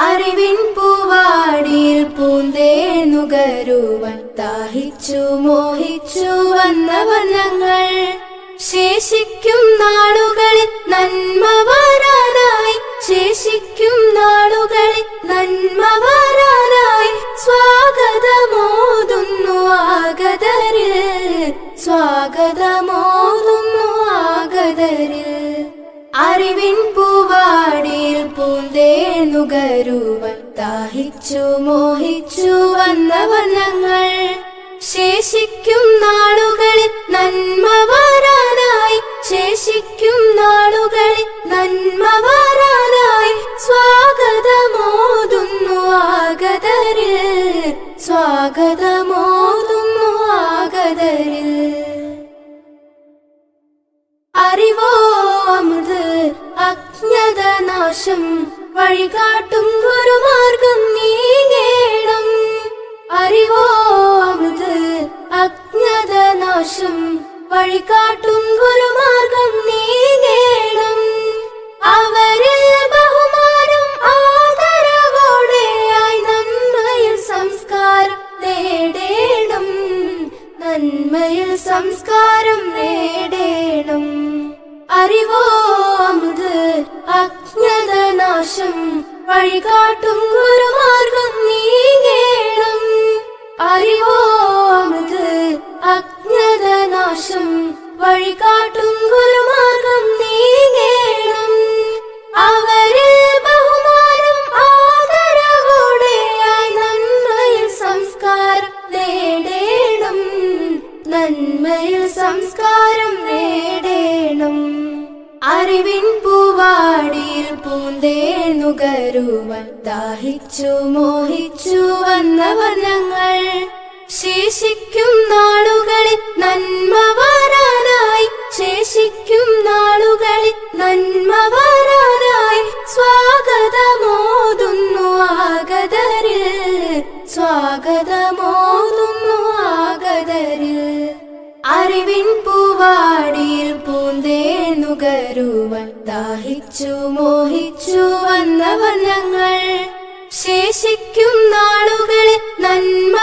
അറിവിൻ പൂവാടിയിൽ പൂന്തേനുകരുവാൻ ദാഹിച്ചു മോഹിച്ചു വന്നവർ ഞങ്ങൾ. ശേഷിക്കും നാളുകളിൽ നന്മ വരാനായി, ശേഷിക്കും നാളുകളിൽ നന്മ വരാനായി സ്വാഗതമോതുന്നു ആഗതരിൽ, സ്വാഗതമോതുന്നു ആഗതരിൽ. അറിവിൻ പൂവാടിയിൽ പൂന്തേനുകരുവാൻ ദാഹിച്ചു മോഹിച്ചു വന്നവർ ഞങ്ങൾ. ശേഷിക്കും നാളുകളിൽ നന്മ വരാനായി, ശേഷിക്കും നാളുകളിൽ നന്മ വരാനായി സ്വാഗതമോതുന്നു ആഗതരിൽ, സ്വാഗതമോതുന്നു ആഗതരിൽ. അറിവോ അമൃത് അജ്ഞതനാശം വഴികാട്ടും ഗുരുമാർഗം നീങ്ങേണം. അറിവോ അമൃത് അജ്ഞതനാശം വഴികാട്ടും ഗുരുമാർഗം നീങ്ങേണം. അവരിൽ ബഹുമാനം ആദരവോടെയായി നന്മയിൽ സംസ്കാരം നേടേണം, നന്മയിൽ സംസ്കാരം നേടേണം. അറിവോ അമൃത് അജ്ഞതനാശം വഴികാട്ടും ഗുരുമാർഗം നീങ്ങേണം. അറിവോ അമൃത് അജ്ഞതനാശം വഴികാട്ടും ഗുരുമാർഗം നീങ്ങേണം. അവരിൽ ബഹുമാനം ആദരവോടെയായി നന്മയിൽ സംസ്കാരം നേടേണം, നന്മയിൽ സംസ്കാരം നേടേണം. അറിവിൻ പൂവാടിയിൽ പൂന്തേനുകരുവാൻ ദാഹിച്ചു മോഹിച്ചു വന്നവർ ഞങ്ങൾ. ശേഷിക്കും നാളുകളിൽ നന്മ വരാനായി, ശേഷിക്കും നാളുകളിൽ നന്മ വരാനായി സ്വാഗതമോതുന്നു ആഗതരിൽ, സ്വാഗതമോതുന്നു ആഗതരിൽ. അറിവിൻ പൂവാടിയിൽ പൂന്തേനുകരുവാൻ ദാഹിച്ചു മോഹിച്ചു വന്നവർ ഞങ്ങൾ. ശേഷിക്കും നാളുകളിൽ നന്മ